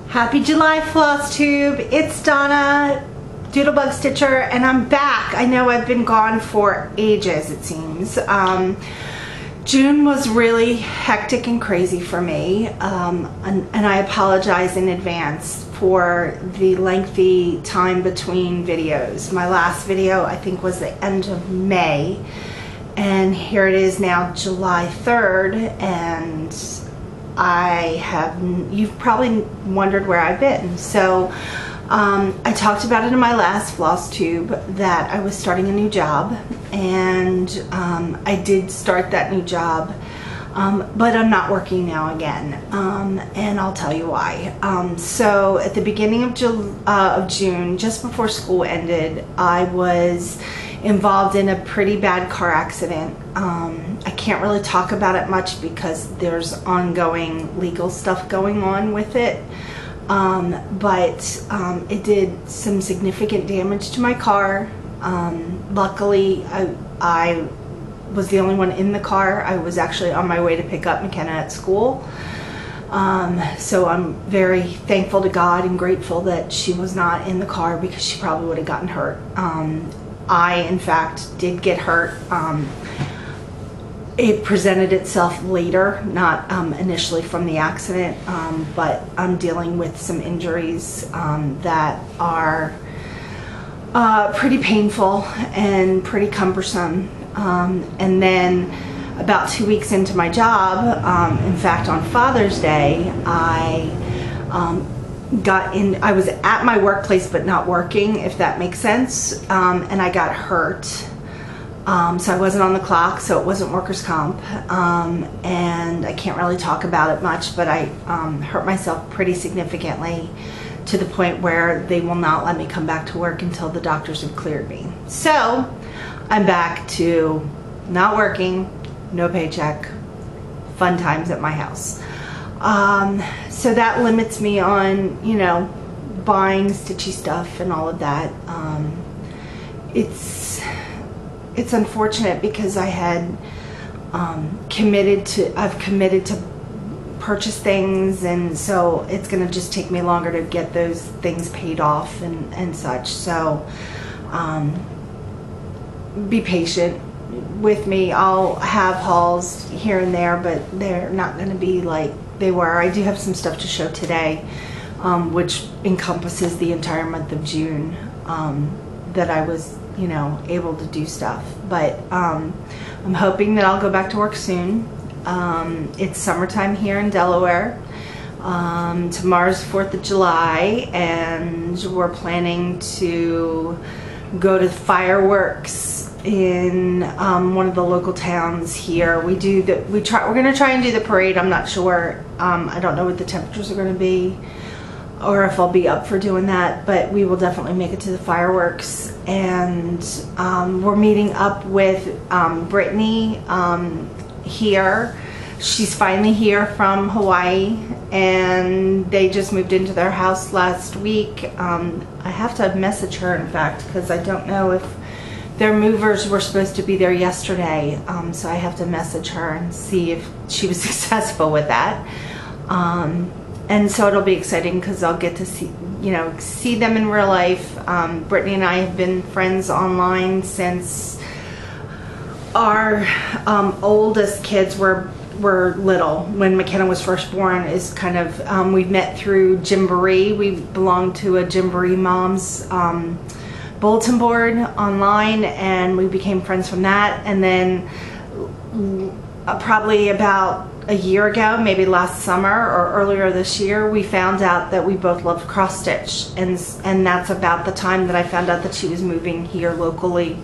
Happy July, Flosstube. It's Donna, Buckeye Stitcher, and I'm back. I know I've been gone for ages, it seems. June was really hectic and crazy for me, and I apologize in advance for the lengthy time between videos. My last video, I think, was the end of May, and here it is now, July 3rd, and you've probably wondered where I've been. So I talked about it in my last Flosstube that I was starting a new job, and I did start that new job, but I'm not working now again, and I'll tell you why. So at the beginning of June, just before school ended, I was involved in a pretty bad car accident. I can't really talk about it much because there's ongoing legal stuff going on with it, but it did some significant damage to my car. Luckily, I was the only one in the car. I was actually on my way to pick up McKenna at school. So I'm very thankful to God and grateful that she was not in the car because she probably would have gotten hurt. I, in fact, did get hurt. It presented itself later, not initially from the accident, but I'm dealing with some injuries that are pretty painful and pretty cumbersome. And then about 2 weeks into my job, in fact on Father's Day, I was at my workplace but not working, if that makes sense, and I got hurt. So I wasn't on the clock, so it wasn't workers' comp, and I can't really talk about it much, but I hurt myself pretty significantly to the point where they will not let me come back to work until the doctors have cleared me. So I'm back to not working, no paycheck, fun times at my house. So that limits me on, you know, buying stitchy stuff and all of that. It's unfortunate because I had I've committed to purchase things, and so it's going to just take me longer to get those things paid off and such. So be patient with me. I'll have hauls here and there, but they're not going to be like they were. I do have some stuff to show today, which encompasses the entire month of June, that I was, you know, able to do stuff. But I'm hoping that I'll go back to work soon. It's summertime here in Delaware. Tomorrow's 4th of July, and we're planning to go to fireworks in one of the local towns here. We're gonna try and do the parade. I'm not sure. I don't know what the temperatures are going to be, or if I'll be up for doing that, but we will definitely make it to the fireworks. And we're meeting up with Brittany here. She's finally here from Hawaii, and they just moved into their house last week. I have to message her, in fact, because I don't know if their movers were supposed to be there yesterday, so I have to message her and see if she was successful with that. And so it'll be exciting because I'll get to see them in real life. Brittany and I have been friends online since our oldest kids were little. When McKenna was first born, is kind of we met through Gymboree. We belonged to a Gymboree Moms bulletin board online, and we became friends from that. And then probably about a year ago, maybe last summer or earlier this year, we found out that we both loved cross stitch, and that's about the time that I found out that she was moving here locally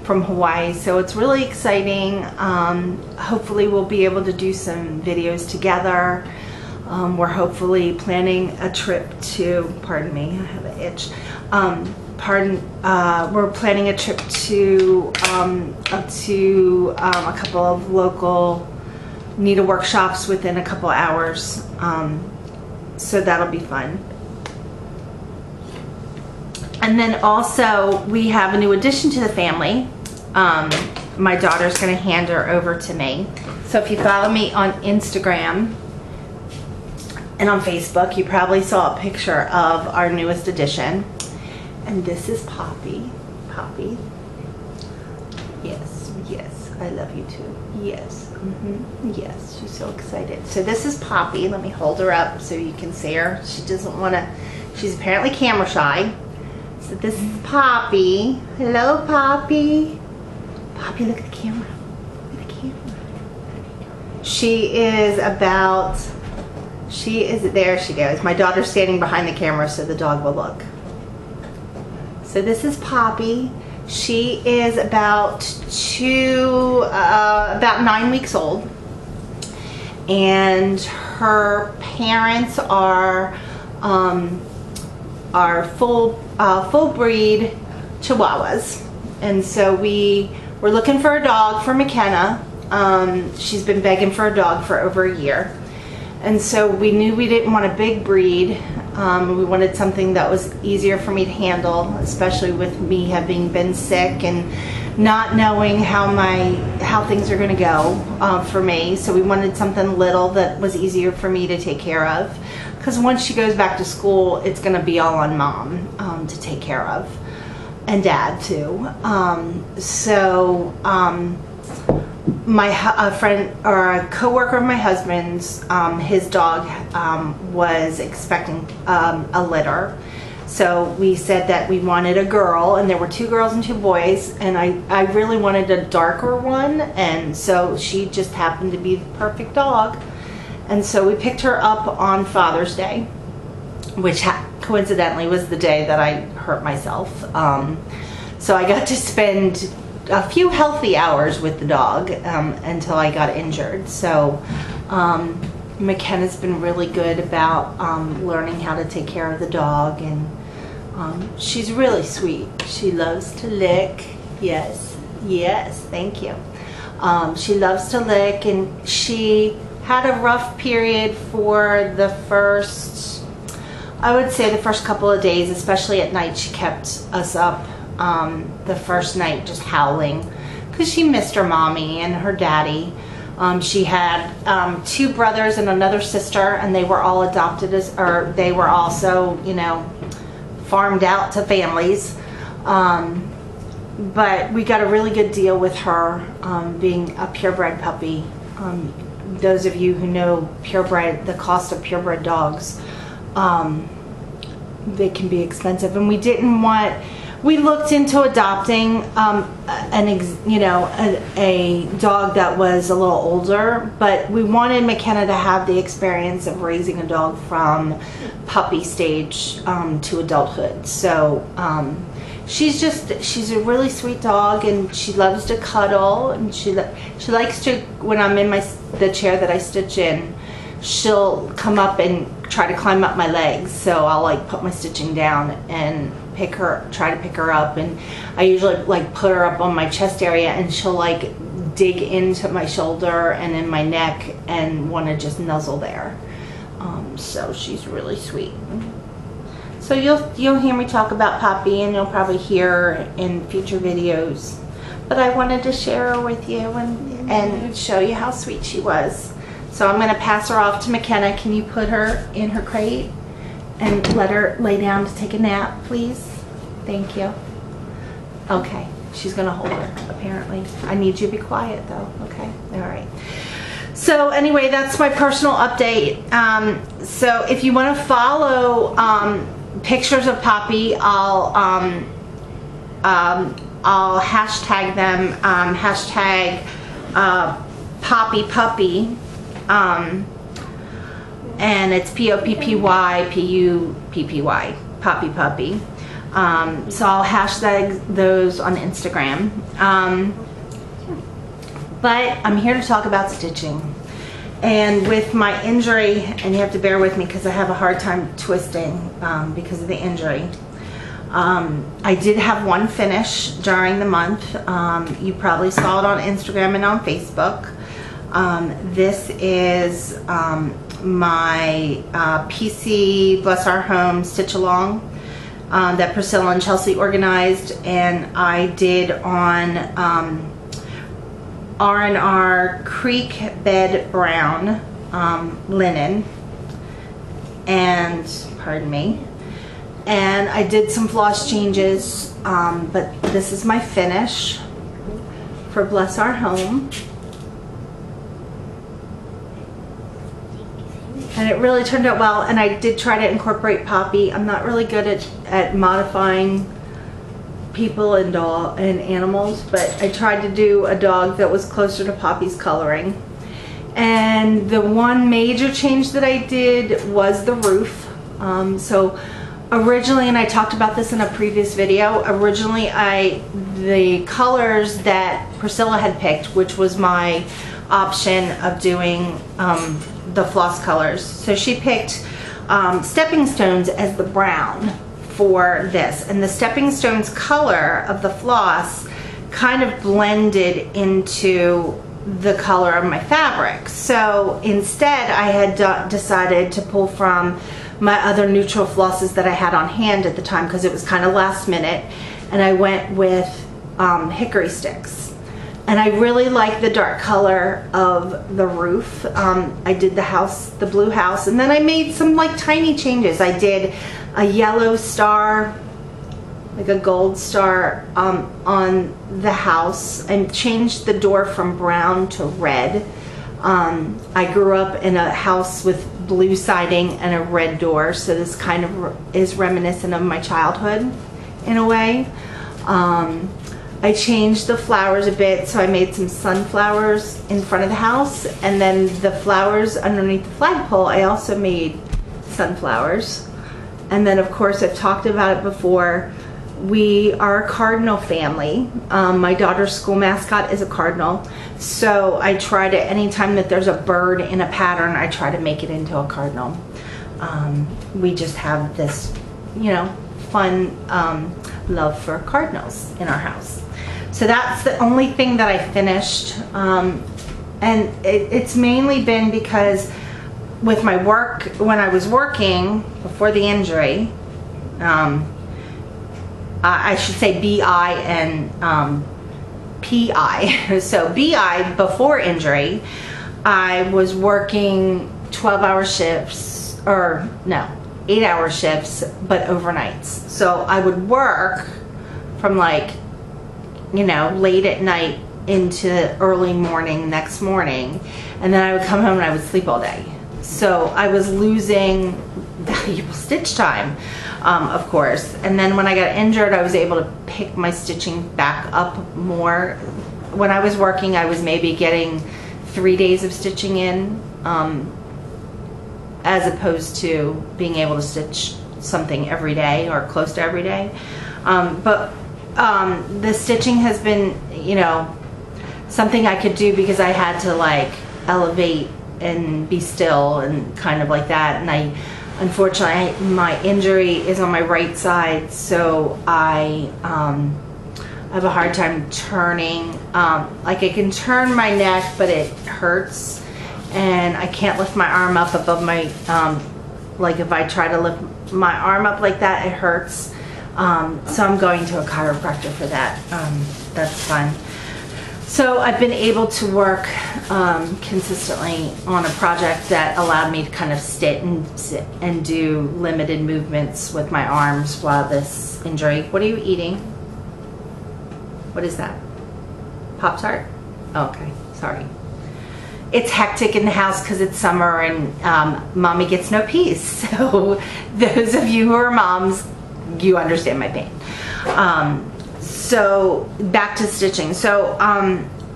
from Hawaii. So it's really exciting. Hopefully we'll be able to do some videos together. We're hopefully planning a trip to, pardon me, I have an itch. We're planning a trip to up to a couple of local Needleworks shops within a couple hours, so that'll be fun. And then also we have a new addition to the family. My daughter's going to hand her over to me. So if you follow me on Instagram, and on Facebook. You probably saw a picture of our newest addition. And this is Poppy. Poppy. Yes, yes, I love you too. Yes, yes, she's so excited. So this is Poppy. Let me hold her up so you can see her. She doesn't want to, she's apparently camera shy. So this is Poppy. Hello, Poppy. Poppy, look at the camera. Look at the camera. She is about, there she goes. My daughter's standing behind the camera so the dog will look. So this is Poppy. She is about 9 weeks old. And her parents are full breed Chihuahuas. And so we were looking for a dog for McKenna. She's been begging for a dog for over a year. And so we knew we didn't want a big breed. We wanted something that was easier for me to handle, especially with me having been sick and not knowing how things are going to go for me. So we wanted something little that was easier for me to take care of. Because once she goes back to school, it's going to be all on Mom to take care of. And Dad too. A friend or a co-worker of my husband's, his dog was expecting a litter. So we said that we wanted a girl, and there were 2 girls and 2 boys, and I really wanted a darker one, and so she just happened to be the perfect dog. And so we picked her up on Father's Day, which coincidentally was the day that I hurt myself. So I got to spend a few healthy hours with the dog until I got injured. So McKenna's been really good about learning how to take care of the dog, and she's really sweet. She loves to lick. Yes, yes, thank you. She loves to lick, and she had a rough period for the first, I would say the first couple of days, especially at night. She kept us up the first night just howling because she missed her mommy and her daddy. She had 2 brothers and another sister, and they were all adopted or they were also, you know, farmed out to families. But we got a really good deal with her being a purebred puppy. Those of you who know purebred, the cost of purebred dogs, they can be expensive, and we didn't want. We looked into adopting a dog that was a little older, but we wanted McKenna to have the experience of raising a dog from puppy stage to adulthood. So she's a really sweet dog, and she loves to cuddle, and she likes to, when I'm in the chair that I stitch in, she'll come up and try to climb up my legs. So I'll like put my stitching down and try to pick her up, and I usually like put her up on my chest area, and she'll like dig into my shoulder and in my neck and want to just nuzzle there. So she's really sweet. So you'll hear me talk about Poppy, and you'll probably hear her in future videos, but I wanted to share her with you and show you how sweet she was. So I'm going to pass her off to McKenna. Can you put her in her crate and let her lay down to take a nap, please? Thank you. Okay, she's gonna hold her, apparently. I need you to be quiet though, okay? All right. So anyway, that's my personal update. So if you wanna follow pictures of Poppy, I'll hashtag them, hashtag Poppy Puppy. And it's POPPY, Poppy Puppy. So I'll hashtag those on Instagram. But I'm here to talk about stitching. And with my injury, and you have to bear with me because I have a hard time twisting because of the injury. I did have one finish during the month. You probably saw it on Instagram and on Facebook. This is my PC Bless Our Home Stitch Along that Priscilla and Chelsea organized, and I did on R&R Creek Bed Brown linen. and pardon me, and I did some floss changes, but this is my finish for Bless Our Home. And it really turned out well, and I did try to incorporate Poppy. I'm not really good at modifying people and animals, but I tried to do a dog that was closer to Poppy's coloring. And the one major change that I did was the roof. So originally, and I talked about this in a previous video, originally the colors that Priscilla had picked, which was my option of doing the floss colors. So she picked Stepping Stones as the brown for this, and the Stepping Stones color of the floss kind of blended into the color of my fabric. So instead I had decided to pull from my other neutral flosses that I had on hand at the time, because it was kind of last minute, and I went with hickory sticks. And I really like the dark color of the roof. I did the blue house, and then I made some like tiny changes. I did a yellow star, like a gold star on the house, and changed the door from brown to red. I grew up in a house with blue siding and a red door, so this kind of is reminiscent of my childhood in a way. I changed the flowers a bit, so I made some sunflowers in front of the house, and then the flowers underneath the flagpole, I also made sunflowers. And then of course, I've talked about it before, we are a cardinal family. My daughter's school mascot is a cardinal, so I try to, anytime that there's a bird in a pattern, I try to make it into a cardinal. We just have this, you know, fun love for cardinals in our house. So that's the only thing that I finished, and it's mainly been because with my work, when I was working before the injury, I should say BI and PI. So BI, before injury, I was working 12-hour shifts, or no, 8-hour shifts, but overnights. So I would work from like, you know, late at night into early morning next morning, and then I would come home and I would sleep all day. So I was losing valuable stitch time, of course. And then when I got injured, I was able to pick my stitching back up more. When I was working, I was maybe getting 3 days of stitching in, as opposed to being able to stitch something every day or close to every day. The stitching has been, you know, something I could do because I had to like elevate and be still and kind of like that. And unfortunately, my injury is on my right side, so I have a hard time turning. Like I can turn my neck, but it hurts, and I can't lift my arm up above my, like if I try to lift my arm up like that, it hurts. So I'm going to a chiropractor for that. That's fun. So I've been able to work consistently on a project that allowed me to kind of sit and do limited movements with my arms while this injury. What are you eating? What is that? Pop-Tart? Oh, okay, sorry. It's hectic in the house because it's summer and mommy gets no peace. So those of you who are moms, you understand my pain. So back to stitching. So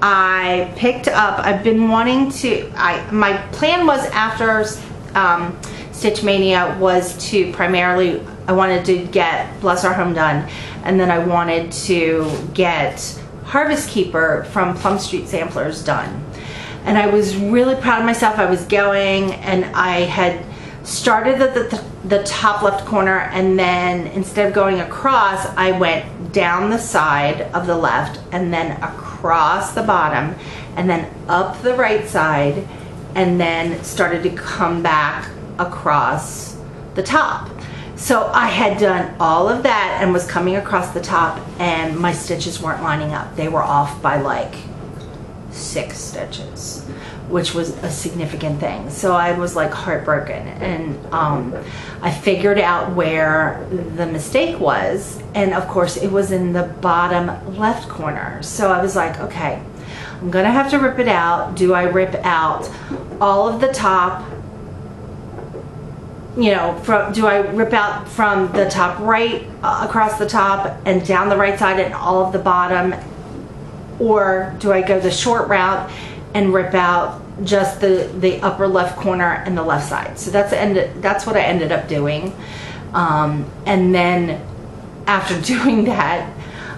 I picked up, I've been wanting to, my plan was after Stitch Mania was to primarily, I wanted to get Bless Our Home done, and then I wanted to get Harvest Keeper from Plum Street Samplers done. And I was really proud of myself. I was going, and I had started at the top left corner, and then instead of going across, I went down the side of the left and then across the bottom and then up the right side, and then started to come back across the top. So I had done all of that and was coming across the top, and my stitches weren't lining up. They were off by like 6 stitches. which was a significant thing. So I was like heartbroken, and I figured out where the mistake was, and of course it was in the bottom left corner. So I was like, okay, I'm gonna have to rip it out. Do I rip out all of the top, you know, do I rip out from the top right across the top and down the right side and all of the bottom, or do I go the short route and rip out just the upper left corner and the left side? So that's what I ended up doing. And then after doing that,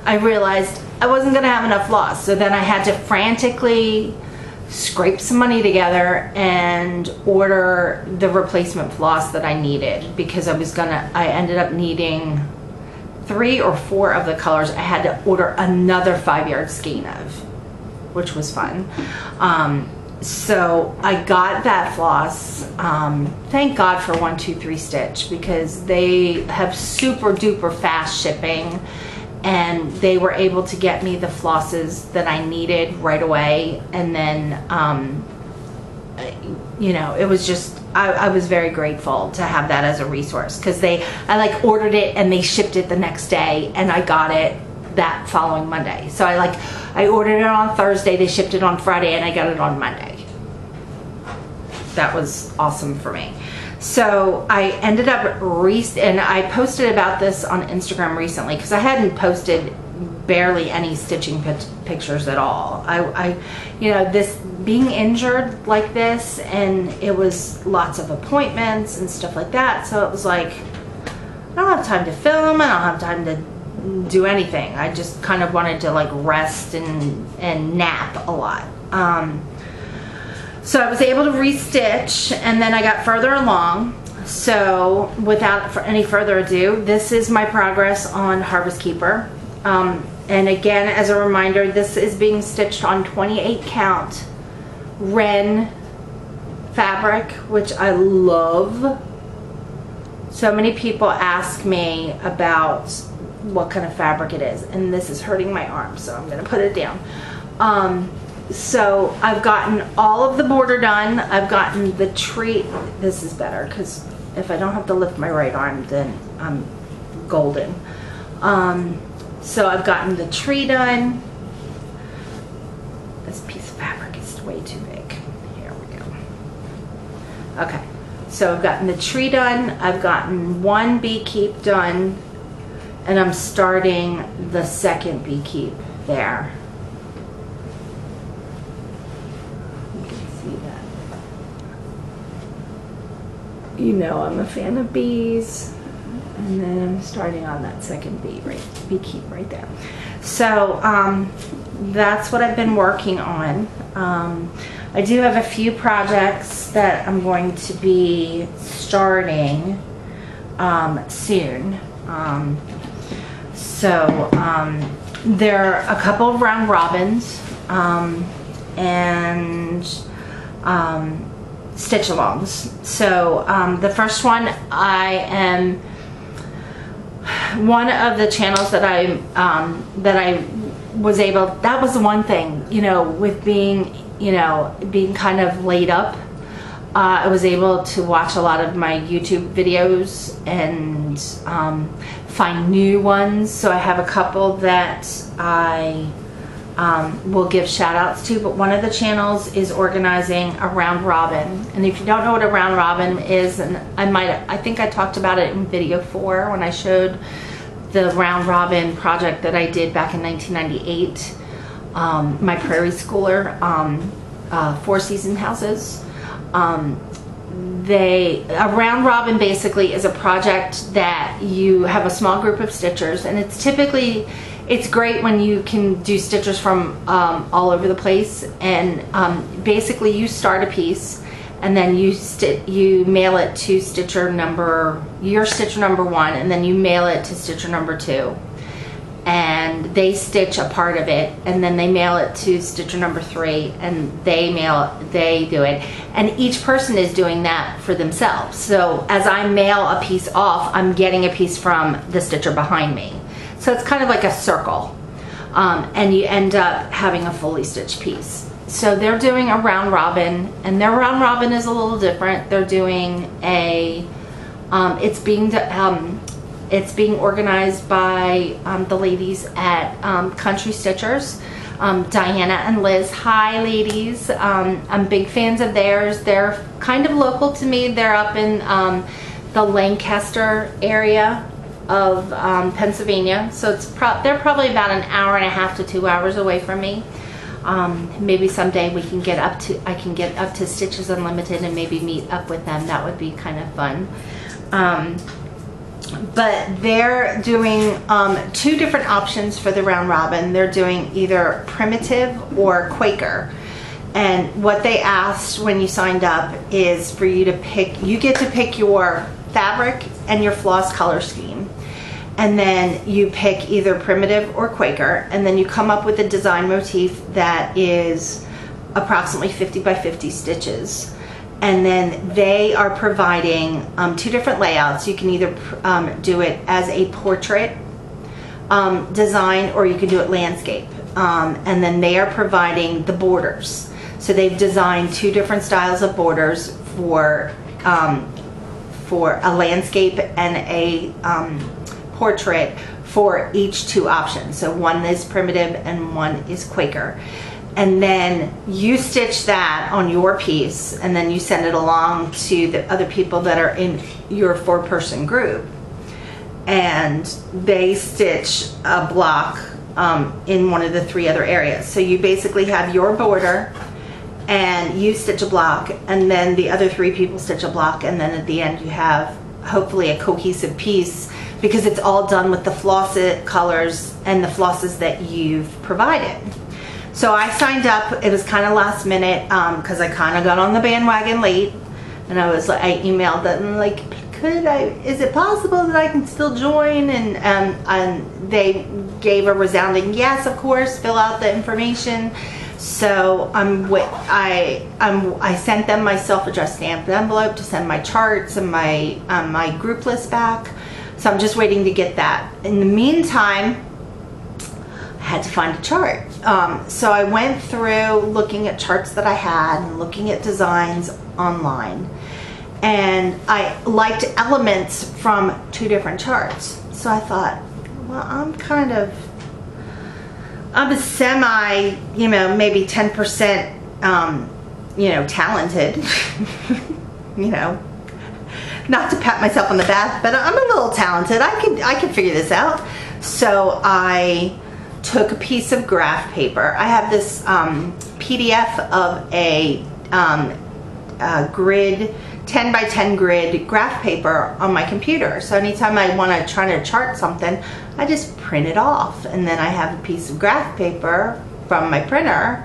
I realized I wasn't gonna have enough floss. So then I had to frantically scrape some money together and order the replacement floss that I needed, because I ended up needing 3 or 4 of the colors. I had to order another 5-yard skein of, which was fun. So I got that floss. Thank God for 1-2-3 Stitch, because they have super duper fast shipping, and they were able to get me the flosses that I needed right away. And then, you know, it was just, I was very grateful to have that as a resource, because I like ordered it and they shipped it the next day, and I got it that following Monday. So I ordered it on Thursday, they shipped it on Friday, and I got it on Monday. That was awesome for me. So I ended up and I posted about this on Instagram recently, because I hadn't posted barely any stitching pictures at all. You know, this being injured like this, and it was lots of appointments and stuff like that. So it was like, I don't have time to film, I don't have time to do anything. I just kind of wanted to like rest and nap a lot. So I was able to restitch, and then I got further along. So without any further ado, this is my progress on Harvest Keeper. And again, as a reminder, this is being stitched on 28 count WREN fabric, which I love. So many people ask me about what kind of fabric it is, and this is hurting my arm, so I'm going to put it down. So I've gotten all of the border done. I've gotten the tree. This is better, because if I don't have to lift my right arm, then I'm golden. So I've gotten the tree done. This piece of fabric is way too big. Here we go. Okay, so I've gotten the tree done. I've gotten one bee keep done, and I'm starting the second bee keep there. You know I'm a fan of bees, and then I'm starting on that second bee keep right there. So that's what I've been working on. I do have a few projects that I'm going to be starting soon. There are a couple of round robins and stitch alongs. So the first one, I am one of the channels that I was able, that was the one thing, you know, with being kind of laid up, I was able to watch a lot of my YouTube videos and find new ones. So I have a couple that I will give shout outs to, but one of the channels is organizing a round robin. And if you don't know what a round robin is, and I think I talked about it in video 4 when I showed the round robin project that I did back in 1998, my prairie schooler 4-season houses. A round robin basically is a project that you have a small group of stitchers, and it's great when you can do stitchers from all over the place, and basically you start a piece, and then you mail it to your stitcher number 1, and then you mail it to stitcher number 2, and they stitch a part of it, and then they mail it to stitcher number 3, and they do it, and each person is doing that for themselves. So as I mail a piece off, I'm getting a piece from the stitcher behind me. So it's kind of like a circle, and you end up having a fully stitched piece. So they're doing a round robin, and their round robin is a little different. They're doing a, it's being organized by the ladies at Country Stitchers, Diana and Liz. Hi, ladies. I'm big fans of theirs. They're kind of local to me. They're up in the Lancaster area of Pennsylvania, so it's they're probably about an hour and a half to 2 hours away from me. Maybe someday we can get up to, I can get up to Stitches Unlimited and maybe meet up with them. That would be kind of fun. But they're doing 2 different options for the round robin. They're doing either primitive or Quaker. And what they asked when you signed up is for you to pick, you get to pick your fabric and your floss color scheme. And then you pick either primitive or Quaker, and then you come up with a design motif that is approximately 50 by 50 stitches. And then they are providing 2 different layouts. You can either do it as a portrait design, or you can do it landscape. And then they are providing the borders. So they've designed 2 different styles of borders for a landscape and a portrait for each 2 options. So one is primitive and one is Quaker. And then you stitch that on your piece, and then you send it along to the other people that are in your 4-person group, and they stitch a block in one of the 3 other areas. So you basically have your border, and you stitch a block, and then the other 3 people stitch a block, and then at the end you have hopefully a cohesive piece, because it's all done with the floss colors and the flosses that you've provided. So I signed up. It was kind of last minute because I kind of got on the bandwagon late, and I emailed them like, is it possible that I can still join? And they gave a resounding yes, of course, fill out the information. So I sent them my self-addressed stamped envelope to send my charts and my group list back. So I'm just waiting to get that. In the meantime, I had to find a chart. So I went through looking at charts that I had and looking at designs online. And I liked elements from 2 different charts. So I thought, well, I'm a semi, maybe 10%, talented, not to pat myself on the back, but I'm a little talented. I could figure this out. So I took a piece of graph paper. I have this PDF of a grid, 10 by 10 grid graph paper on my computer. So anytime I want to try to chart something, I just print it off, and then I have a piece of graph paper from my printer,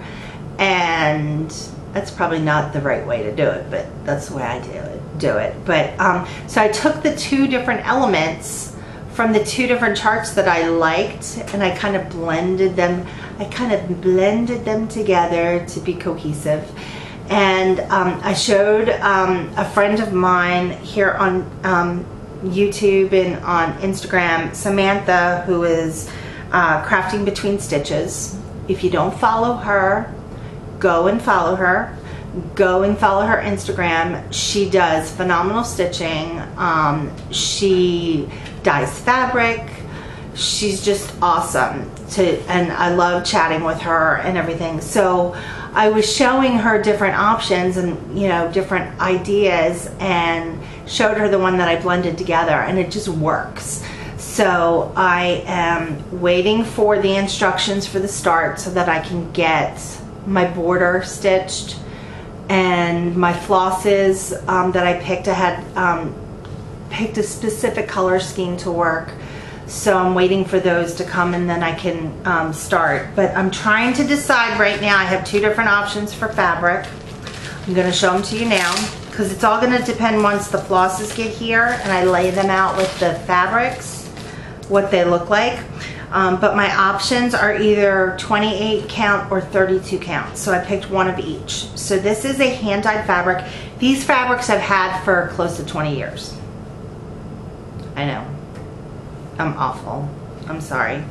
and that's probably not the right way to do it, but that's the way I do it. But so I took the 2 different elements from the 2 different charts that I liked, and I kind of blended them. I kind of blended them together to be cohesive. And I showed a friend of mine here on YouTube and on Instagram, Samantha, who is Crafting Between Stitches. If you don't follow her, go and follow her. Go and follow her Instagram. She does phenomenal stitching. She dyes fabric. She's just awesome and I love chatting with her and everything. So I was showing her different options and different ideas, and showed her the one that I blended together, and it just works. So I am waiting for the instructions for the start so that I can get my border stitched, and my flosses that I picked. I had picked a specific color scheme to work, so I'm waiting for those to come, and then I can start. But I'm trying to decide right now. I have 2 different options for fabric. I'm going to show them to you now, because it's all going to depend once the flosses get here and I lay them out with the fabrics, what they look like. But my options are either 28 count or 32 count. So I picked one of each. So this is a hand-dyed fabric. These fabrics I've had for close to 20 years. I know. I'm awful. I'm sorry.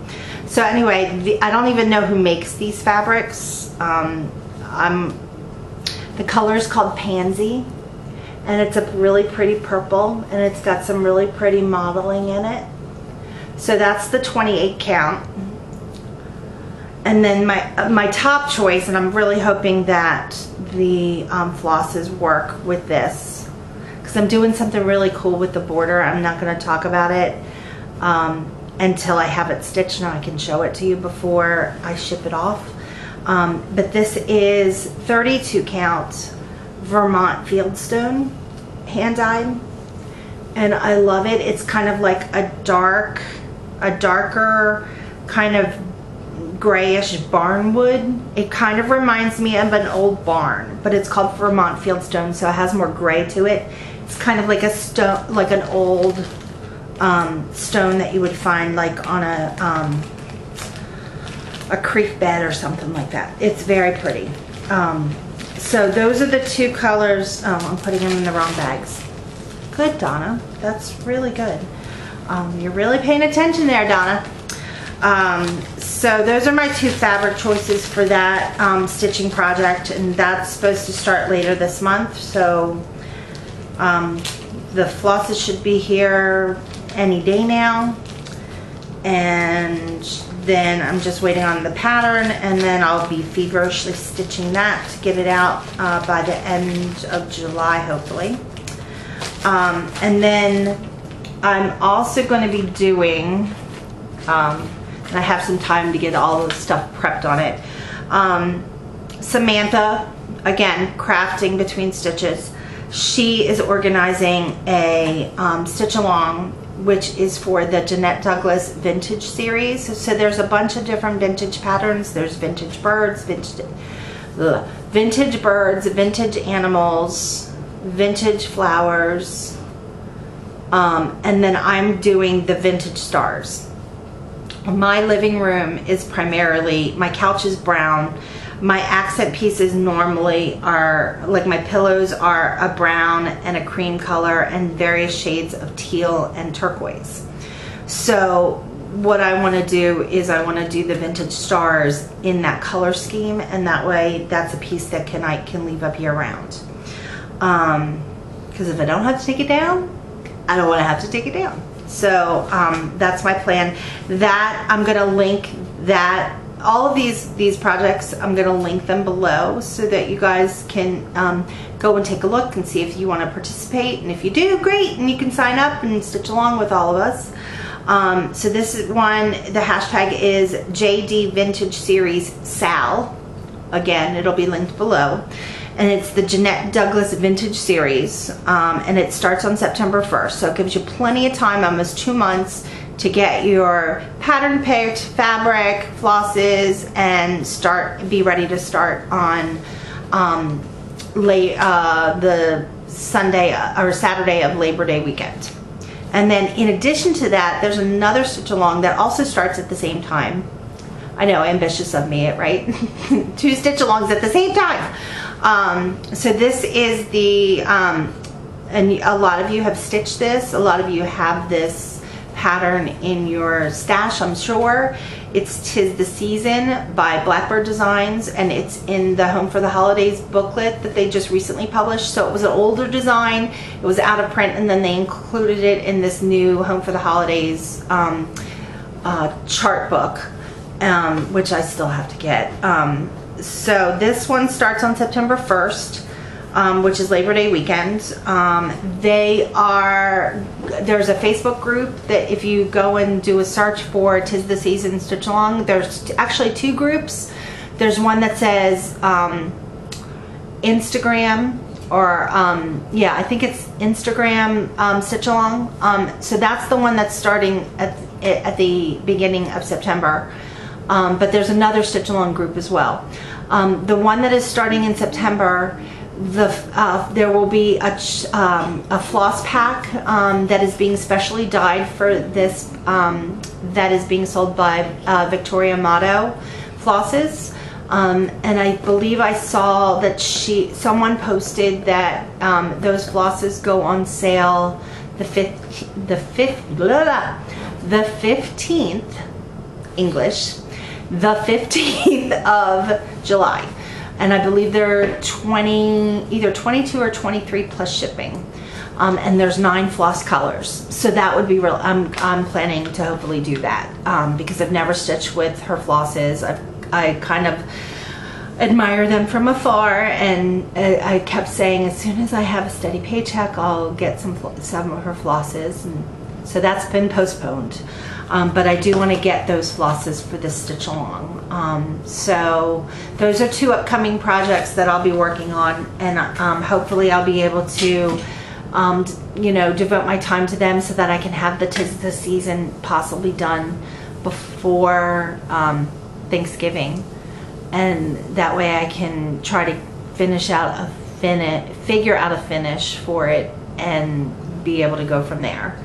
So anyway, I don't even know who makes these fabrics. the color is called Pansy, and it's a really pretty purple, and it's got some really pretty modeling in it. So that's the 28 count. And then my top choice, and I'm really hoping that the flosses work with this, because I'm doing something really cool with the border. I'm not going to talk about it until I have it stitched and I can show it to you before I ship it off. But this is 32 count Vermont Fieldstone hand dyed, and I love it. It's kind of like a darker kind of grayish barnwood. It kind of reminds me of an old barn, but it's called Vermont Fieldstone, so it has more gray to it. It's kind of like a stone, like an old stone that you would find like on a creek bed or something like that. It's very pretty. So those are the two colors. I'm putting them in the wrong bags. Good, Donna. That's really good. You're really paying attention there, Donna. So those are my two fabric choices for that stitching project, and that's supposed to start later this month. So the flosses should be here any day now, and then I'm just waiting on the pattern, and then I'll be feverishly stitching that to get it out by the end of July, hopefully. And then I'm also going to be doing, and I have some time to get all the stuff prepped on it. Samantha, again, crafting between stitches. She is organizing a stitch along, which is for the Jeanette Douglas vintage series. So there's a bunch of different vintage patterns. There's vintage birds, vintage animals, vintage flowers, and then I'm doing the vintage stars. My living room is primarily, my couch is brown. My accent pieces normally are, like my pillows are a brown and a cream color and various shades of teal and turquoise. So what I want to do is I want to do the vintage stars in that color scheme, and that way that's a piece that I can leave up year round. Because if I don't have to take it down, I don't want to have to take it down. So that's my plan. That I'm going to link that, all of these projects, I'm going to link them below so that you guys can go and take a look and see if you want to participate. And if you do, great, and you can sign up and stitch along with all of us. So this is one, the hashtag is JD Vintage Series Sal. Again, it'll be linked below. And it's the Jeanette Douglas Vintage Series, and it starts on September 1st, so it gives you plenty of time, almost 2 months, to get your pattern picked, fabric, flosses, and be ready to start on the Sunday or Saturday of Labor Day weekend. And then in addition to that, there's another stitch along that also starts at the same time. I know, ambitious of me, right? 2 stitch alongs at the same time. So this is the, and a lot of you have stitched this, a lot of you have this pattern in your stash, I'm sure. It's 'Tis the Season by Blackbird Designs, and it's in the Home for the Holidays booklet that they just recently published. So it was an older design, it was out of print, and then they included it in this new Home for the Holidays chart book, which I still have to get. So this one starts on September 1st, which is Labor Day weekend. There's a Facebook group that if you go and do a search for 'Tis the Season Stitch Along, there's actually 2 groups. There's one that says Instagram, or yeah, I think it's Instagram Stitch Along. So that's the one that's starting at the beginning of September. But there's another stitch along group as well. The one that is starting in September, there will be a floss pack that is being specially dyed for this, that is being sold by Victoria Motto Flosses. And I believe I saw that someone posted that those flosses go on sale the 15th, English, the 15th of July. and I believe they're either 22 or 23 plus shipping. And there's 9 floss colors, so that would be real. I'm planning to hopefully do that because I've never stitched with her flosses. I kind of admire them from afar, and I kept saying as soon as I have a steady paycheck, I'll get some of her flosses, and so that's been postponed. But I do want to get those flosses for this stitch along. So those are 2 upcoming projects that I'll be working on, and hopefully I'll be able to you know, devote my time to them so that I can have the tis the season possibly done before Thanksgiving, and that way I can try to figure out a finish for it and be able to go from there.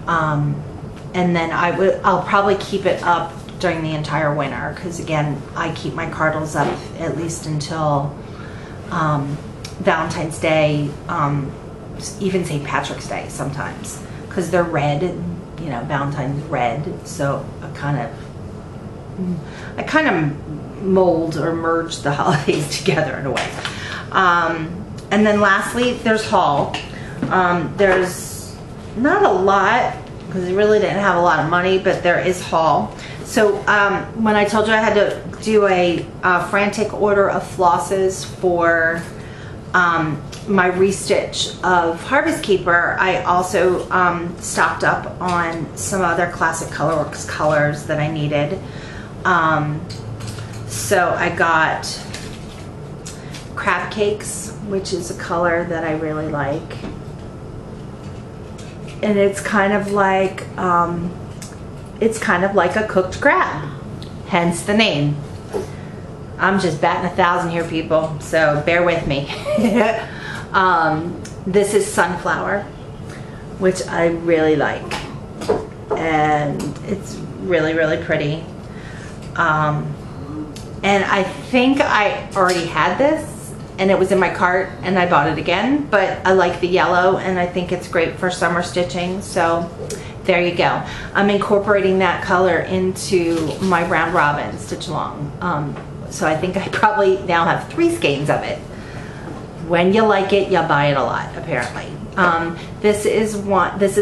And then I'll probably keep it up during the entire winter, because again, I keep my cardinals up at least until Valentine's Day, even St. Patrick's Day sometimes, because they're red, you know, Valentine's red, so I kind of mold or merge the holidays together in a way. And then lastly, there's haul. There's not a lot, because I really didn't have a lot of money, but there is haul. So when I told you I had to do a frantic order of flosses for my restitch of Harvest Keeper, I also stocked up on some other classic Colorworks colors that I needed. So I got Crab Cakes, which is a color that I really like, and it's kind of like a cooked crab, hence the name. I'm just batting 1,000 here, people, so bear with me. This is Sunflower, which I really like, and it's really, really pretty. And I think I already had this, and it was in my cart, and I bought it again, but I like the yellow, and I think it's great for summer stitching, so there you go. I'm incorporating that color into my round robin stitch along. So I think I probably now have 3 skeins of it. When you like it, you'll buy it a lot, apparently. This is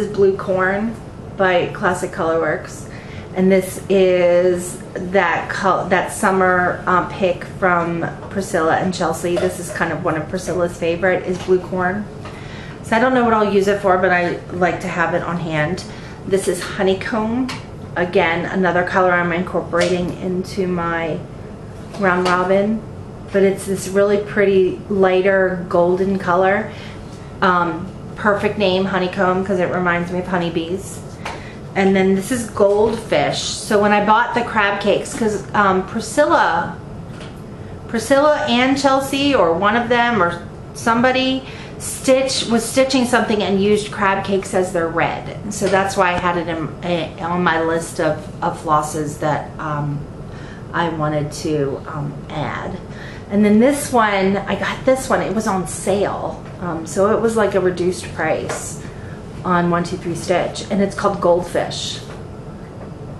Blue Corn by Classic Colorworks, and this is that summer pick from Priscilla and Chelsea. This is kind of one of Priscilla's favorite, is Blue Corn. So I don't know what I'll use it for, but I like to have it on hand. This is Honeycomb, again another color I'm incorporating into my round robin, but it's this really pretty lighter golden color. Perfect name, Honeycomb, because it reminds me of honeybees. And then this is Goldfish. So when I bought the crab cakes, because Priscilla and Chelsea, or one of them or somebody, was stitching something and used crab cakes as their red, and so that's why I had it on my list of flosses that I wanted to add. And then this one, I got this one, it was on sale, so it was like a reduced price on 1-2-3 Stitch, and it's called Goldfish.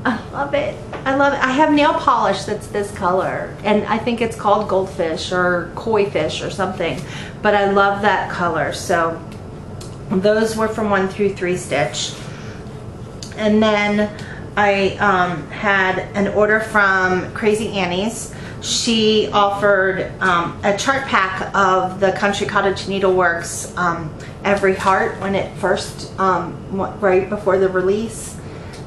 I love it. I love it. I have nail polish that's this color, and I think it's called Goldfish or Koi Fish or something, but I love that color. So those were from 1-3 Stitch. And then I had an order from Crazy Annie's. She offered a chart pack of the Country Cottage Needleworks Every Heart when it first, right before the release.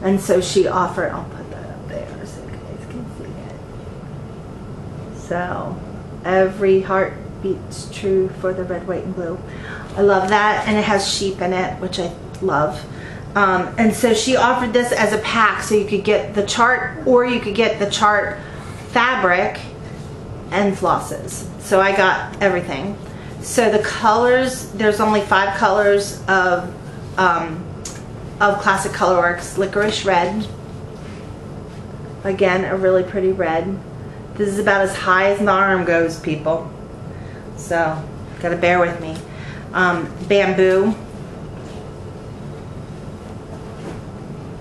And so she offered, I'll put that up there so you guys can see it. So, every heart beats true for the red, white, and blue. I love that, and it has sheep in it, which I love. And so she offered this as a pack, so you could get the chart, or you could get the chart fabric and flosses. So I got everything. So the colors, there's only 5 colors of Classic Colorworks. Licorice Red, again a really pretty red. This is about as high as my arm goes, people, so gotta bear with me. Bamboo,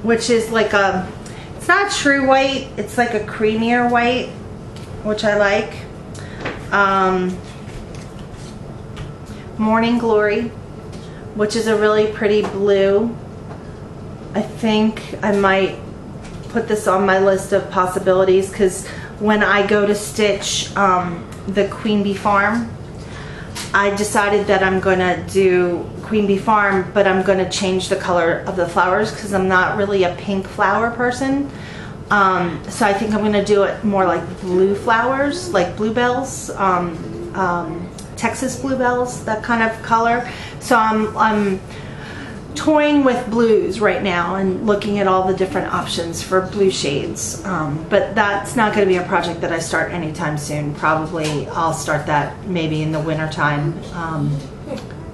which is like it's not true white, it's like a creamier white, which I like. Morning Glory, which is a really pretty blue. I think I might put this on my list of possibilities, because when I go to stitch the Queen Bee Farm, I decided that I'm going to do Queen Bee Farm, but I'm going to change the color of the flowers because I'm not really a pink flower person. So I think I'm going to do it more like blue flowers, like bluebells, Texas bluebells, that kind of color. So I'm toying with blues right now and looking at all the different options for blue shades. But that's not going to be a project that I start anytime soon. Probably I'll start that maybe in the winter time.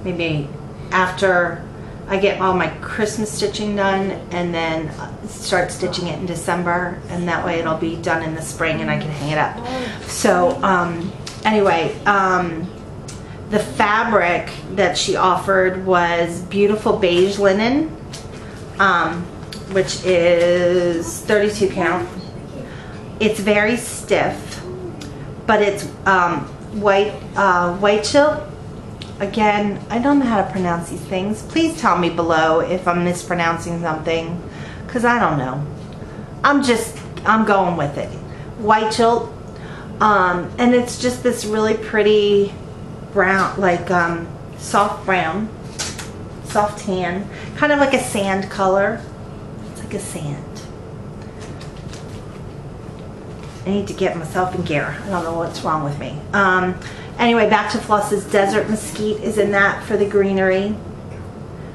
Maybe after I get all my Christmas stitching done, and then start stitching it in December, and that way it'll be done in the spring and I can hang it up. So anyway, the fabric that she offered was beautiful beige linen, which is 32 count. It's very stiff, but it's white chill. Again, I don't know how to pronounce these things. Please tell me below if I'm mispronouncing something, because I don't know. I'm going with it. White chill, and it's just this really pretty brown, like soft brown, soft tan, kind of like a sand color. It's like a sand. I need to get myself in gear. I don't know what's wrong with me. Anyway, back to Floss's Desert Mesquite is in that for the greenery,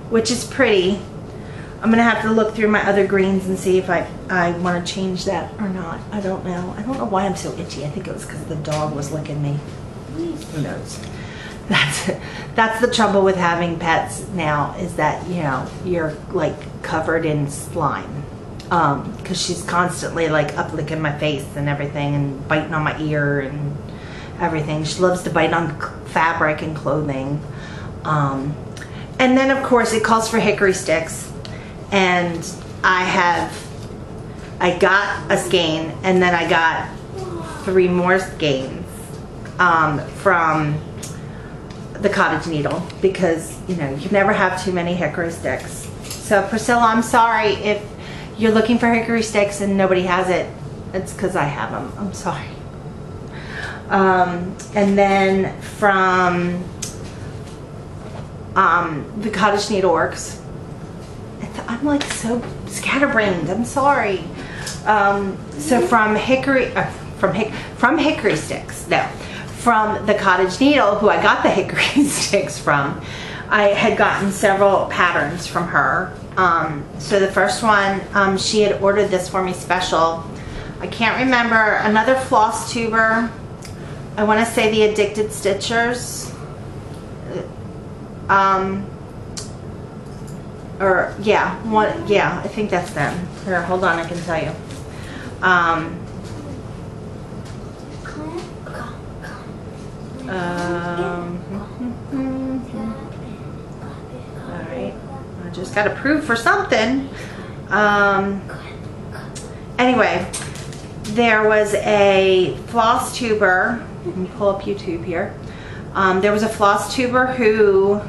which is pretty. I'm gonna have to look through my other greens and see if I want to change that or not. I don't know. I don't know why I'm so itchy. I think it was because the dog was licking me. Who knows? That's the trouble with having pets now, is that, you know, you're like covered in slime, because she's constantly like up licking my face and everything, and biting on my ear and everything. She loves to bite on fabric and clothing. And then of course it calls for hickory sticks, and I got a skein, and then I got 3 more skeins from the Cottage needle, because, you know, you never have too many hickory sticks. So Priscilla, I'm sorry if you're looking for hickory sticks and nobody has it. It's because I have them. I'm sorry. And then from the Cottage Needleworks, I'm like so scatterbrained. I'm sorry. So from Hickory, from Hickory sticks. No. From the Cottage Needle, who I got the hickory sticks from, I had gotten several patterns from her. So the first one, she had ordered this for me special. I can't remember, another Flosstuber. I want to say the Addicted Stitchers. Or yeah, I think that's them. Here, hold on, I can tell you. Alright, I just got approved for something. Anyway, there was a Flosstuber. Let me pull up YouTube here. There was a Flosstuber who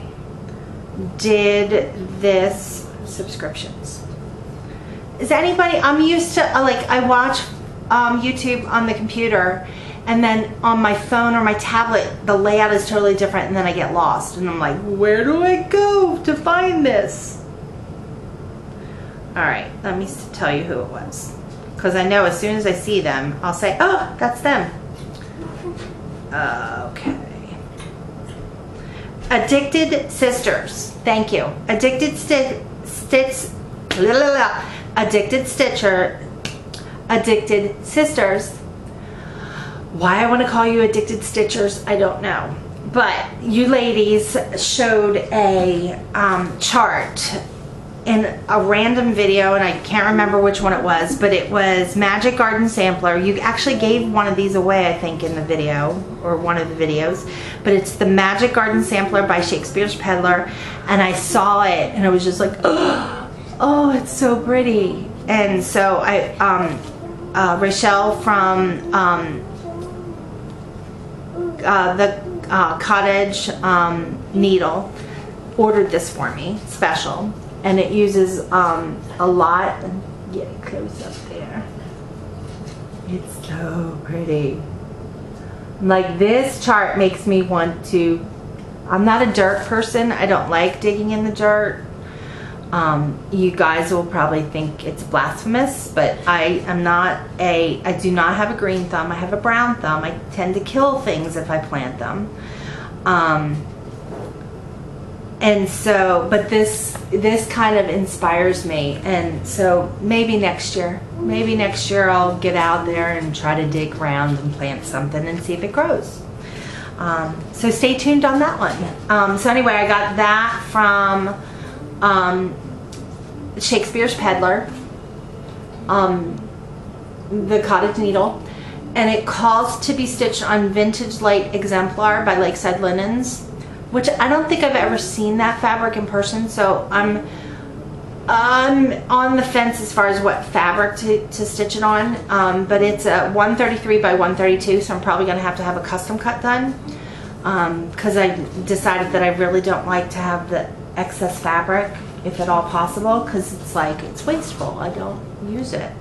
did this subscriptions. Is anybody, I'm used to, like, I watch YouTube on the computer, and then on my phone or my tablet, the layout is totally different, and then I get lost. And I'm like, where do I go to find this? All right, let me tell you who it was. Because I know as soon as I see them, I'll say, oh, that's them. Okay. Addicted Sisters. Thank you. Addicted Addicted Stitcher. Addicted Sisters. Why I want to call you Addicted Stitchers, I don't know. But you ladies showed a chart in a random video, and I can't remember which one it was, but it was Magic Garden Sampler. You actually gave one of these away, I think, in the video, or one of the videos. But it's the Magic Garden Sampler by Shakespeare's Peddler, and I saw it, and I was just like, oh, it's so pretty. And so I, Rachel from Cottage needle ordered this for me, special, and it uses a lot. Get it close up there. It's so pretty. Like, this chart makes me want to, I'm not a dirt person. I don't like digging in the dirt. You guys will probably think it's blasphemous, but I do not have a green thumb. I have a brown thumb. I tend to kill things if I plant them. And so, but this kind of inspires me. And so maybe next year I'll get out there and try to dig around and plant something and see if it grows. So stay tuned on that one. So anyway, I got that from Shakespeare's Peddler, the Cottage needle, and it calls to be stitched on Vintage Light Exemplar by Lakeside Linens, which I don't think I've ever seen that fabric in person, so I'm on the fence as far as what fabric to stitch it on. But it's a 133 by 132, so I'm probably going to have a custom cut done, because I decided that I really don't like to have the excess fabric, if at all possible, because it's like, it's wasteful. I don't use it.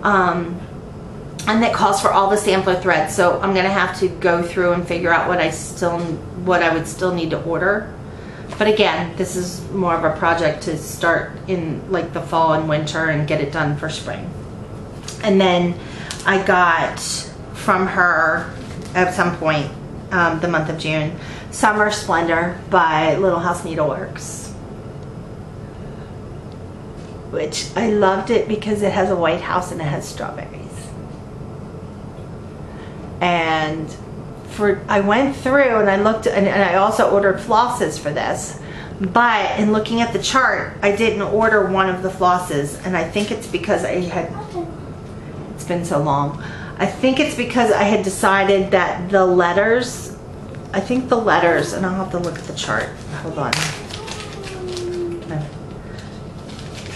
And that calls for all the sampler threads, so I'm gonna have to go through and figure out what I would still need to order. But again, this is more of a project to start in like the fall and winter and get it done for spring. And then I got from her at some point, the month of June, Summer Splendor by Little House Needleworks, which I loved it because it has a white house and it has strawberries. And I went through and I looked, and I also ordered flosses for this, but in looking at the chart, I didn't order one of the flosses, and I think it's because it's been so long. I think it's because I had decided that the letters, and I'll have to look at the chart. Hold on.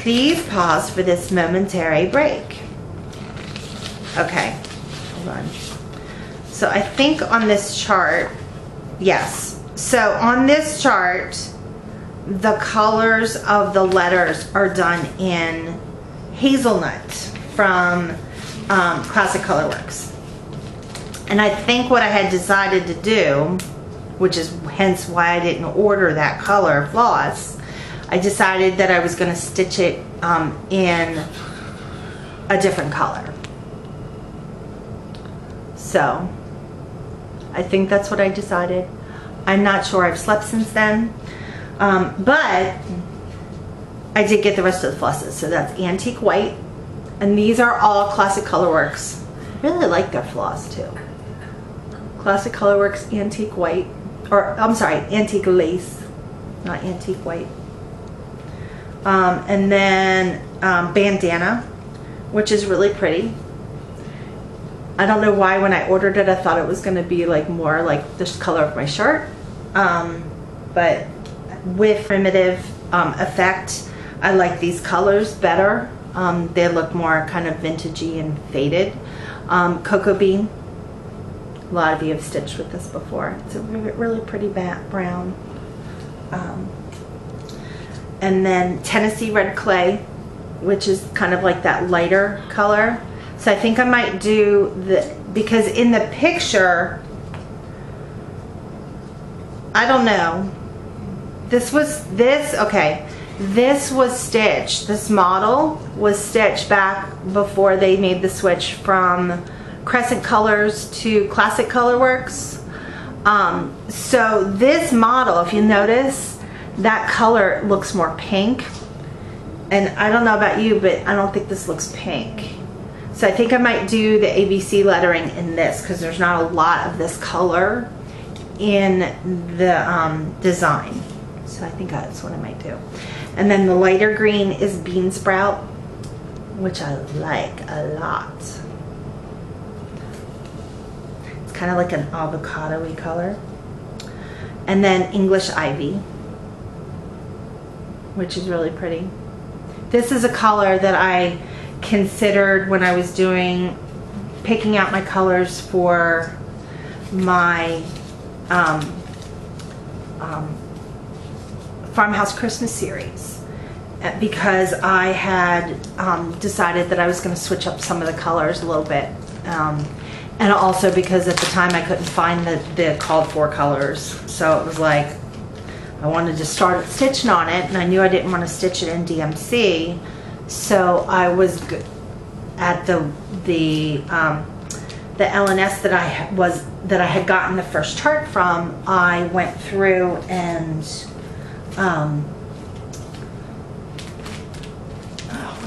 Please pause for this momentary break. Okay, hold on. So I think on this chart, yes. So on this chart, the colors of the letters are done in hazelnut from Classic Colorworks. And I think what I had decided to do, which is hence why I didn't order that color floss, I decided that I was going to stitch it in a different color. So I think that's what I decided. I'm not sure. I've slept since then. But I did get the rest of the flosses. So that's antique white. And these are all Classic Colorworks. I really like their floss too. Classic Colorworks antique white. Or, I'm sorry, antique lace. Not antique white. And then bandana, which is really pretty. I don't know why when I ordered it I thought it was going to be like more like this color of my shirt, but with primitive effect I like these colors better. They look more kind of vintagey and faded. Cocoa bean, a lot of you have stitched with this before. It's a really pretty brown. And then Tennessee red clay, which is kind of like that lighter color. So I think I might do because in the picture, I don't know, this was stitched, this model was stitched back before they made the switch from Crescent Colors to Classic Colorworks. So this model, if you notice, that color looks more pink, and I don't know about you, but I don't think this looks pink. So I think I might do the ABC lettering in this because there's not a lot of this color in the design. So I think that's what I might do. And then the lighter green is Bean Sprout, which I like a lot. It's kind of like an avocado-y color. And then English Ivy, which is really pretty. This is a color that I considered when I was picking out my colors for my Farmhouse Christmas series, because I had decided that I was going to switch up some of the colors a little bit, and also because at the time I couldn't find the called for colors, so it was like I wanted to start stitching on it, and I knew I didn't want to stitch it in DMC, so I was at the LNS that I had gotten the first chart from. I went through and what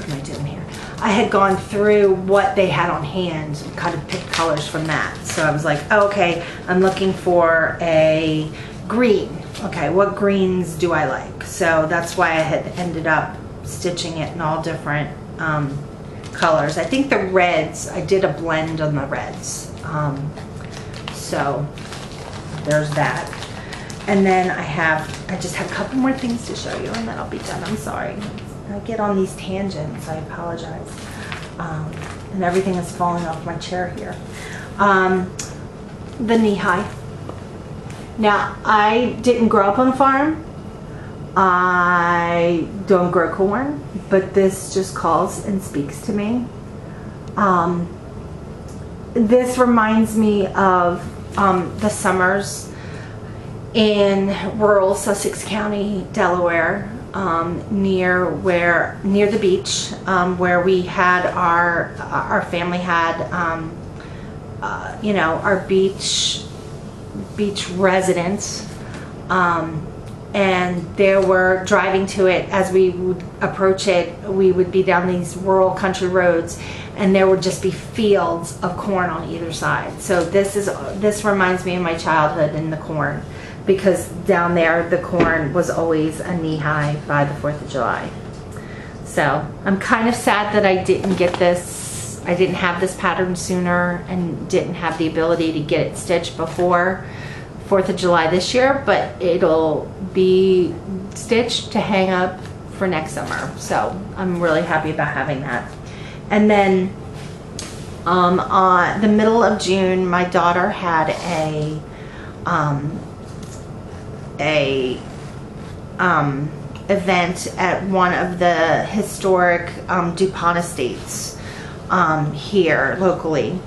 am I doing here? I had gone through what they had on hand and kind of picked colors from that. So I was like, oh, okay, I'm looking for a green. Okay, what greens do I like? So that's why I had ended up stitching it in all different colors. I think the reds, I did a blend on the reds. So there's that. And then I just have a couple more things to show you, and then I'll be done. I'm sorry. I get on these tangents, I apologize. And everything is falling off my chair here. The knee-high. Now, I didn't grow up on a farm. I don't grow corn, but this just calls and speaks to me. This reminds me of the summers in rural Sussex County, Delaware, near the beach, where we had our family had you know, our beach residence, and there were, driving to it, as we would approach it, we would be down these rural country roads, and there would just be fields of corn on either side. So this reminds me of my childhood and the corn, because down there the corn was always a knee-high by the 4th of July. So I'm kind of sad that I didn't get this. I didn't have this pattern sooner and didn't have the ability to get it stitched before 4th of July this year, but it'll be stitched to hang up for next summer. So I'm really happy about having that. And then on the middle of June, my daughter had a event at one of the historic DuPont estates here locally,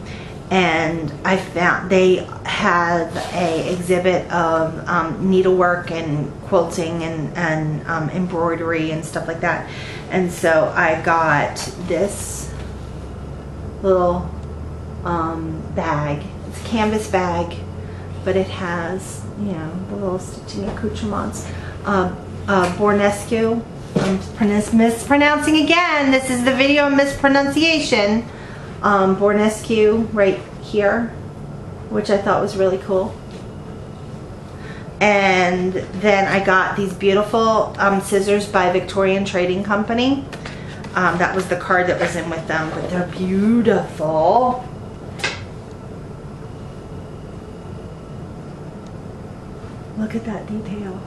and I found they have a exhibit of needlework and quilting and embroidery and stuff like that. And so I got this little bag. It's a canvas bag, but it has, you know, the little stitching accoutrements. Bornescu. I'm mispronouncing again. This is the video of mispronunciation. Bornescu right here, which I thought was really cool. And then I got these beautiful scissors by Victorian Trading Company. That was the card that was in with them, but they're beautiful. Look at that detail.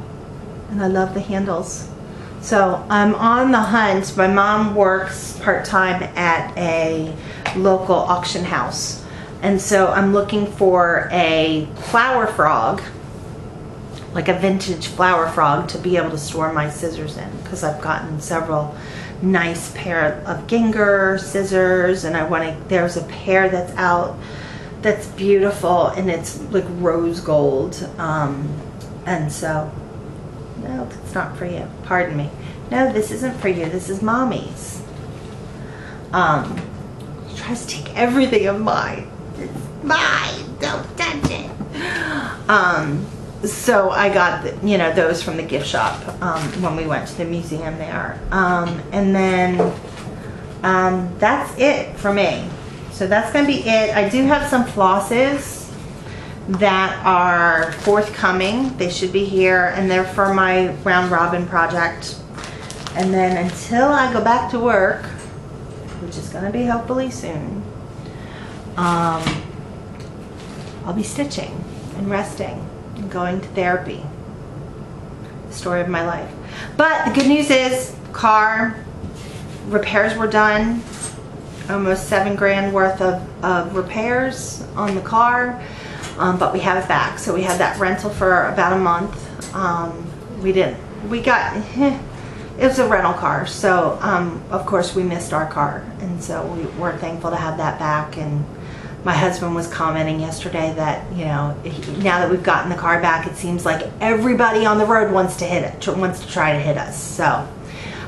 And I love the handles. So I'm on the hunt. My mom works part-time at a local auction house. And so I'm looking for a flower frog, like a vintage flower frog, to be able to store my scissors in, because I've gotten several nice pair of Ginger scissors, and there's a pair that's out that's beautiful, and it's like rose gold. And so, no, it's not for you. Pardon me. No, this isn't for you. This is Mommy's. She tries to take everything of mine. It's mine. Don't touch it. So I got those from the gift shop when we went to the museum there. And then that's it for me. So that's going to be it. I do have some flosses that are forthcoming. They should be here, and they're for my round robin project. And then until I go back to work, which is going to be hopefully soon, I'll be stitching and resting and going to therapy. The story of my life. But the good news is, car repairs were done. Almost $7 grand worth of repairs on the car. but we have it back. So we had that rental for about a month. It was a rental car, so of course we missed our car, and so we were thankful to have that back. And my husband was commenting yesterday that, you know, now that we've gotten the car back, it seems like everybody on the road wants to try to hit us. So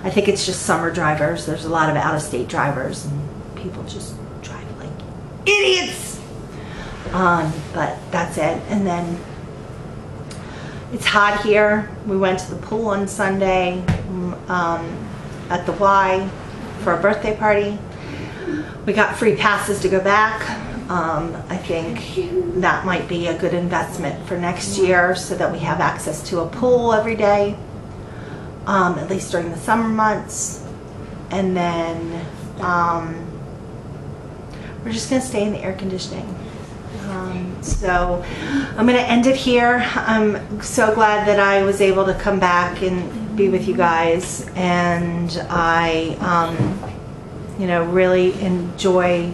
I think it's just summer drivers. There's a lot of out-of-state drivers, and people just drive like idiots. But that's it. And then it's hot here. We went to the pool on Sunday at the Y for a birthday party. We got free passes to go back. I think that might be a good investment for next year, so that we have access to a pool every day, at least during the summer months. And then we're just going to stay in the air conditioning. So I'm going to end it here. I'm so glad that I was able to come back and be with you guys, and I you know, really enjoy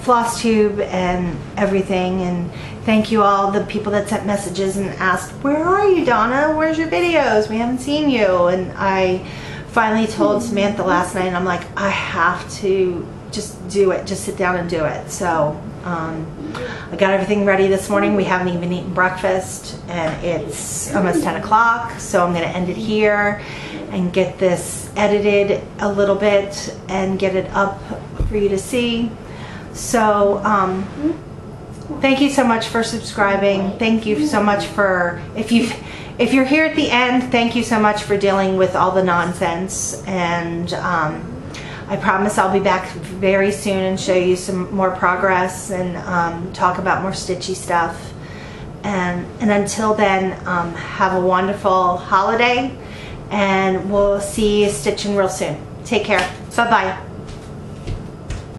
Flosstube and everything. And thank you all the people that sent messages and asked, where are you, Donna? Where's your videos? We haven't seen you. And I finally told Samantha last night, and I'm like, I have to just do it, just sit down and do it. So I got everything ready this morning. We haven't even eaten breakfast, and it's almost 10 o'clock, so I'm going to end it here and get this edited a little bit and get it up for you to see. So thank you so much for subscribing. Thank you so much for, if you're here at the end, thank you so much for dealing with all the nonsense. And I promise I'll be back very soon and show you some more progress and talk about more stitchy stuff. And until then, have a wonderful holiday, and we'll see you stitching real soon. Take care. Bye-bye.